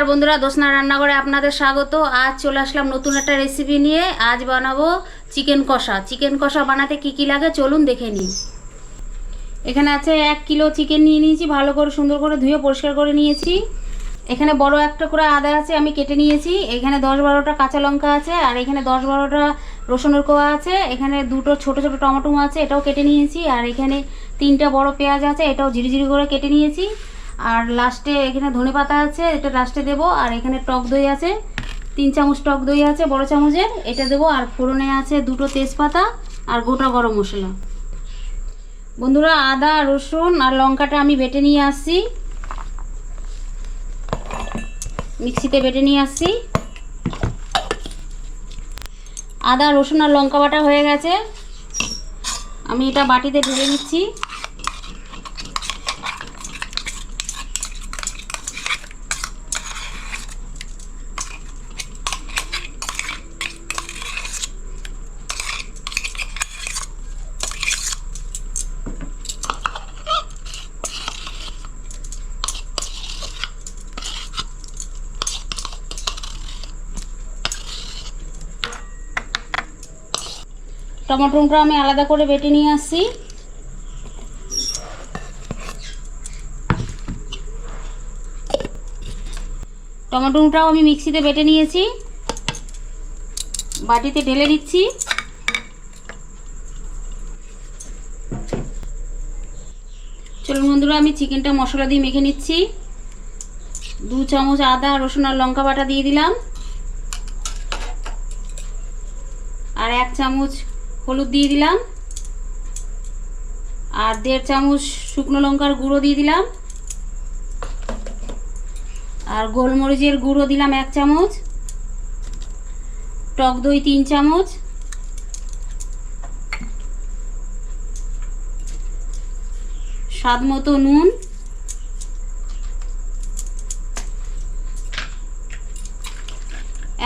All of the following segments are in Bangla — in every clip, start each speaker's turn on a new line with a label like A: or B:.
A: নমস্কার বন্ধুরা, জ্যোৎস্না রান্নাঘরে আপনাদের স্বাগত। আজ চলে আসলাম নতুন একটা রেসিপি নিয়ে। আজ বানাবো চিকেন কষা। চিকেন কষা বানাতে কি কি লাগে চলুন দেখে নিই। এখানে আছে 1 কিলো চিকেন নিয়ে নিয়েছি, ভালো করে সুন্দর করে ধুয়ে পরিষ্কার করে নিয়েছি। এখানে বড় একটা করে আদা আছে, আমি কেটে নিয়েছি। এখানে 10-12টা কাঁচা লঙ্কা আছে, আর এখানে 10-12টা রসুনের কোয়া আছে। এখানে 2টো ছোট ছোট টমেটো আছে, এটাও কেটে নিয়েছি। আর এখানে 3টা বড় পেঁয়াজ আছে, এটাও ঝিরিঝিরি করে কেটে নিয়েছি। আর লাস্টে এখানে ধনেপাতা আছে, এটা লাস্টে দেবো। আর এখানে টক দই আছে, 3 চামচ টক দই আছে বড় চামচের, এটা দেবো। আর ফোড়নে আছে 2টো তেজপাতা আর গোটা গরম মশলা। বন্ধুরা, আদা রসুন আর লঙ্কাটা আমি বেটে নিয়ে আসছি, মিক্সিতে বেটে নিয়ে আসছি। আদা রসুন আর লঙ্কা বাটা হয়ে গেছে, আমি এটা বাটিতে ঢেলে নিচ্ছি। টমেটোটা আমি আলাদা করে বেটে নিয়ে আসছি। টমেটোটাও আমি মিক্সিতে বেটে নিয়েছি, বাটিতে ঢেলে দিচ্ছি। চলুন বন্ধুরা, আমি চিকেনটা মশলা দিয়ে মেখে নিচ্ছি। 2 চামচ আদা রসুন আর লঙ্কা বাটা দিয়ে দিলাম, আর 1 চামচ হলুদ দিয়ে দিলাম, আর 1.5 চামচ শুকনো লঙ্কার গুঁড়ো দিয়ে দিলাম, আর গোলমরিচের গুঁড়ো দিলাম 1 চামচ, টক দই 3 চামচ, স্বাদ মতো নুন,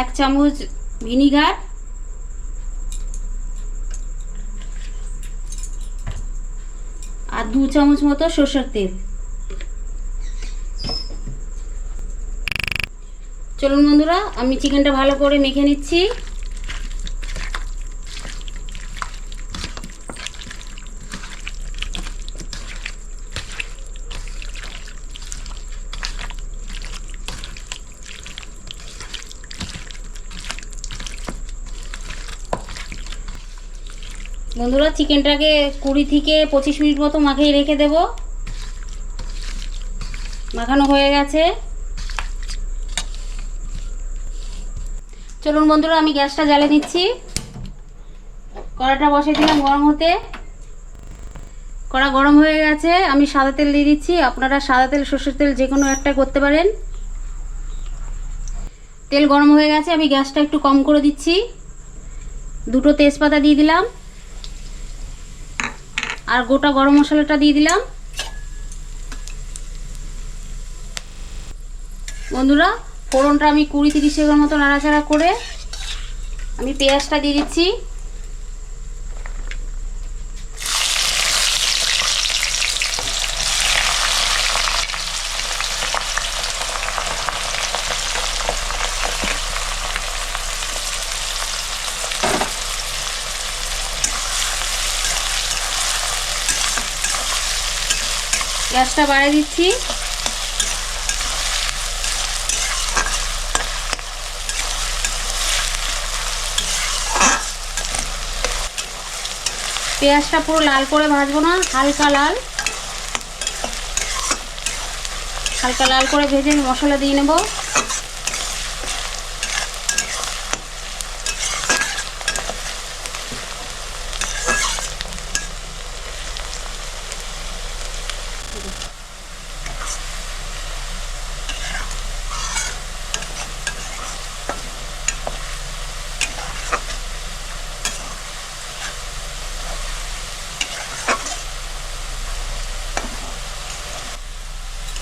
A: এক চামচ ভিনিগার, আর 2 চামচ মতো সরষের তেল। চলুন বন্ধুরা, আমি চিকেনটা ভালো করে মেখে নিচ্ছি। বন্ধুরা, চিকেনটাকে 20 থেকে 25 মিনিট মতো মাখিয়ে রেখে দেব। মাখানো হয়ে গেছে। চলুন বন্ধুরা, আমি গ্যাসটা জ্বালিয়ে নিচ্ছি। কড়াটা বসিয়ে দিলাম গরম হতে। কড়া গরম হয়ে গেছে, আমি সাদা তেল দিয়ে দিচ্ছি। আপনারা সাদা তেল সরষের তেল যে কোনো একটা করতে পারেন। তেল গরম হয়ে গেছে, আমি গ্যাসটা একটু কম করে দিচ্ছি। 2টো তেজপাতা দিয়ে দিলাম, আর গোটা গরম মশলাটা দিয়ে দিলাম। বন্ধুরা, ফোড়নটা আমি 20-30 সেকেন্ড মতো নাড়াচাড়া করে আমি পেঁয়াজটা দিয়ে দিচ্ছি। গ্যাসটা বাড়িয়ে দিচ্ছি। পেঁয়াজটা পুরো লাল করে ভাজবো না, হালকা লাল করে ভেজে মশলা দিয়ে নেব।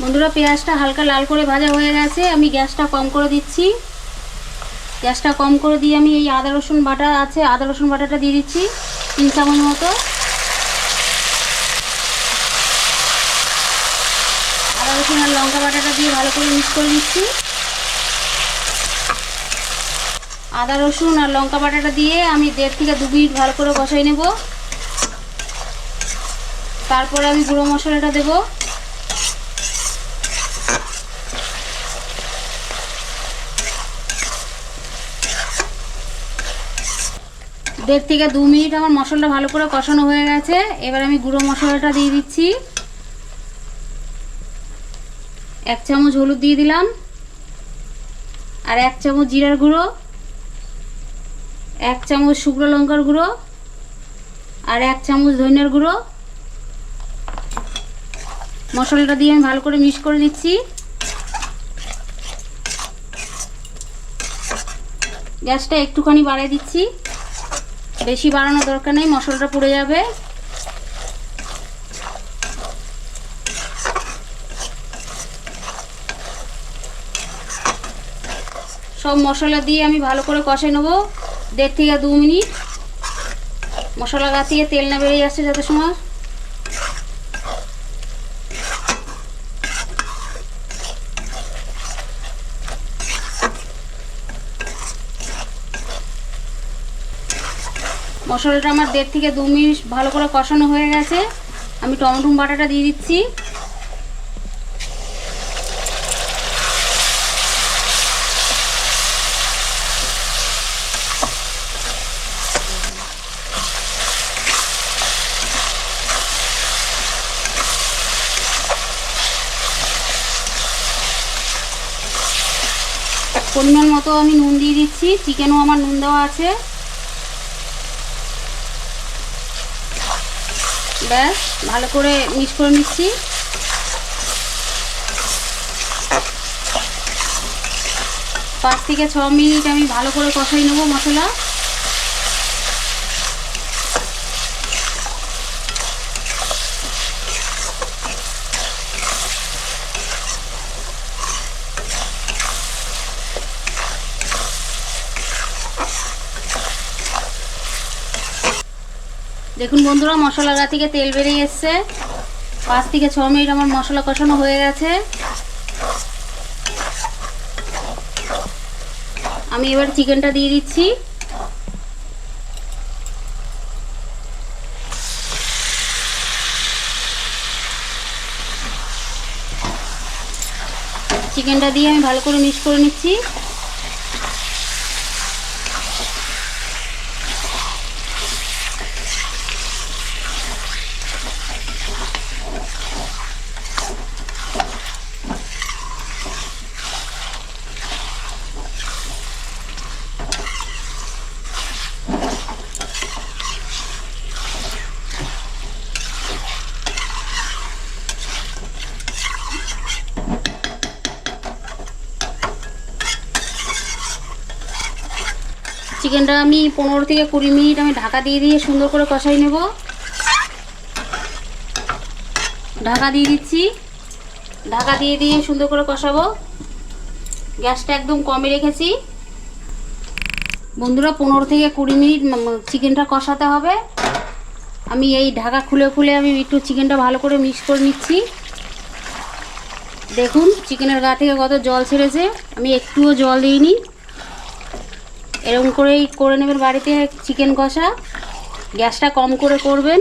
A: বন্ধুরা, পেঁয়াজটা হালকা লাল করে ভাজা হয়ে গেছে, আমি গ্যাসটা কম করে দিচ্ছি। গ্যাসটা কম করে দিয়ে আমি এই আদা রসুন বাটা আছে, আদা রসুন বাটাটা দিয়ে দিচ্ছি 3 চামচ মতো। আদা রসুন আর লঙ্কা বাটাটা দিয়ে ভালো করে মিক্স করে নিচ্ছি। আদা রসুন আর লঙ্কা বাটাটা দিয়ে আমি 1.5 থেকে 2 মিনিট ভালো করে কষাই নেব। তারপরে আমি গুঁড়ো মশলাটা দেব। দেড় থেকে 2 মিনিট আমার মশলাটা ভালো করে কষানো হয়ে গেছে। এবার আমি গুঁড়ো মশলাটা দিয়ে দিচ্ছি। 1 চামচ হলুদ দিয়ে দিলাম, আর 1 চামচ জিরার গুঁড়ো, 1 চামচ শুকনো লঙ্কার গুঁড়ো, আর 1 চামচ ধনিয়ার গুঁড়ো। মশলাটা দিয়ে আমি ভালো করে মিক্স করে নিচ্ছি। গ্যাসটা একটুখানি বাড়িয়ে দিচ্ছি, বেশি বাড়ানোর দরকার নেই, মশলাটা পুড়ে যাবে। সব মশলা দিয়ে আমি ভালো করে কষে নেব 1.5 থেকে 2 মিনিট। মশলা গা থেকে তেল না বেরিয়ে আসছে যত সময়। মশলাটা আমার 1.5 থেকে 2 মিনিট ভালো করে কষানো হয়ে গেছে। আমি টমেটো বাটাটা দিয়ে দিচ্ছি। পরিমাণ মতো আমি নুন দিয়ে দিচ্ছি, চিকেনও আমার নুন দেওয়া আছে। ব্যাস ভালো করে মিক্স করে নিচ্ছি। 5 থেকে 6 মিনিট আমি ভালো করে কষাই নেব মশলা। দেখুন বন্ধুরা, মশলা গা থেকে তেল বেরিয়ে এসছে। 5 থেকে 6 মিনিট আমার মশলা কষানো হয়ে গেছে। আমি এবার চিকেনটা দিয়ে দিচ্ছি। চিকেনটা দিয়ে আমি ভালো করে মিক্স করে নিচ্ছি। চিকেনটা আমি 15 থেকে 20 মিনিট আমি ঢাকা দিয়ে সুন্দর করে কষাই নেব। ঢাকা দিয়ে দিচ্ছি। ঢাকা দিয়ে সুন্দর করে কষাবো। গ্যাসটা একদম কমে রেখেছি। বন্ধুরা 15 থেকে 20 মিনিট চিকেনটা কষাতে হবে। আমি এই ঢাকা খুলে আমি একটু চিকেনটা ভালো করে মিক্স করে নিচ্ছি। দেখুন চিকেনের গা থেকে কত জল ছেড়েছে, আমি একটুও জল দিইনি। এরকম করেই করে নেবেন বাড়িতে চিকেন কষা। গ্যাসটা কম করে করবেন।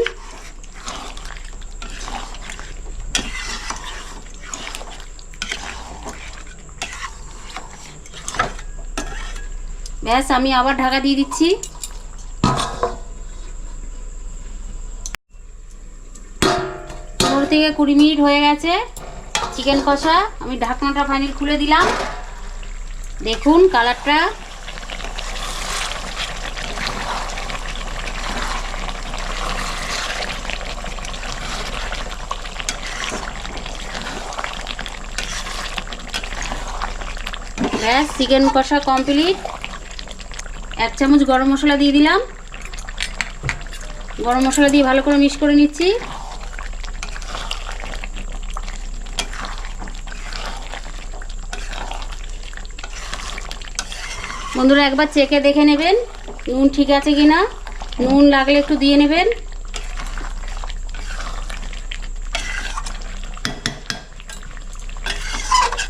A: ব্যাস আমি আবার ঢাকা দিয়ে দিচ্ছি। 15 থেকে 20 মিনিট হয়ে গেছে চিকেন কষা। আমি ঢাকনাটা ফাইনাল খুলে দিলাম। দেখুন কালারটা। ব্যাস চিকেন কষা কমপ্লিট। 1 চামচ গরম মশলা দিয়ে দিলাম। গরম মশলা দিয়ে ভালো করে মিক্স করে নিচ্ছি। বন্ধুরা একবার চেখে দেখে নেবেন নুন ঠিক আছে কিনা। নুন লাগলে একটু দিয়ে নেবেন।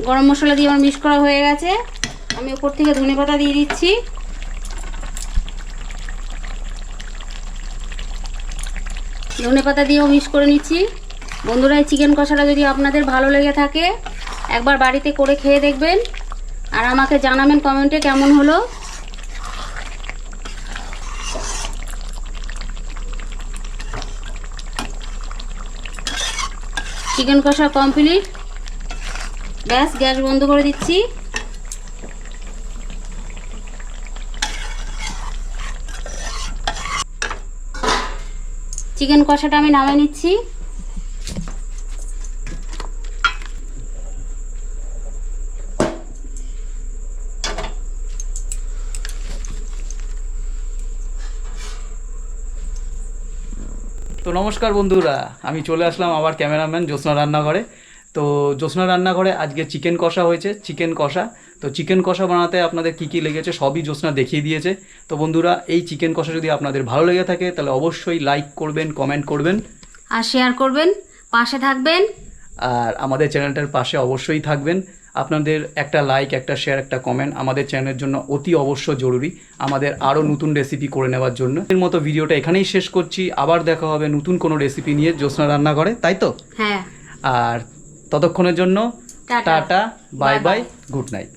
A: গরম মশলা দিয়ে আমার মিক্স করা হয়ে গেছে। আমি উপর থেকে ধনেপাতা দিয়ে দিচ্ছি। ধনেপাতা দিয়েও মিক্স করে নিচ্ছি। বন্ধুরা, এই চিকেন কষাটা যদি আপনাদের ভালো লেগে থাকে একবার বাড়িতে করে খেয়ে দেখবেন আর আমাকে জানাবেন কমেন্টে কেমন হলো। চিকেন কষা কমপ্লিট, ব্যাস গ্যাস বন্ধ করে দিচ্ছি। চিকেন কষাটা আমি নামিয়ে নিচ্ছি।
B: তো নমস্কার বন্ধুরা, আমি চলে আসলাম আবার ক্যামেরাম্যান জ্যোৎস্না রান্নাঘরে। তো জ্যোৎস্না রান্নাঘরে আজকে চিকেন কষা হয়েছে, চিকেন কষা। তো চিকেন কষা বানাতে আপনাদের কী কী লেগেছে সবই জ্যোৎস্না দেখিয়ে দিয়েছে। তো বন্ধুরা, এই চিকেন কষা যদি আপনাদের ভালো লেগে থাকে তাহলে অবশ্যই লাইক করবেন, কমেন্ট করবেন
A: আর শেয়ার করবেন, পাশে থাকবেন।
B: আর আমাদের চ্যানেলটার পাশে অবশ্যই থাকবেন। আপনাদের একটা লাইক, একটা শেয়ার, একটা কমেন্ট আমাদের চ্যানেলের জন্য অতি অবশ্য জরুরি, আমাদের আরও নতুন রেসিপি করে নেওয়ার জন্য। এর মতো ভিডিওটা এখানেই শেষ করছি। আবার দেখা হবে নতুন কোনো রেসিপি নিয়ে জ্যোৎস্না রান্নাঘরে, তাই তো?
A: হ্যাঁ।
B: আর ততক্ষণের জন্য
A: tata,
B: tata, bye bye, good night.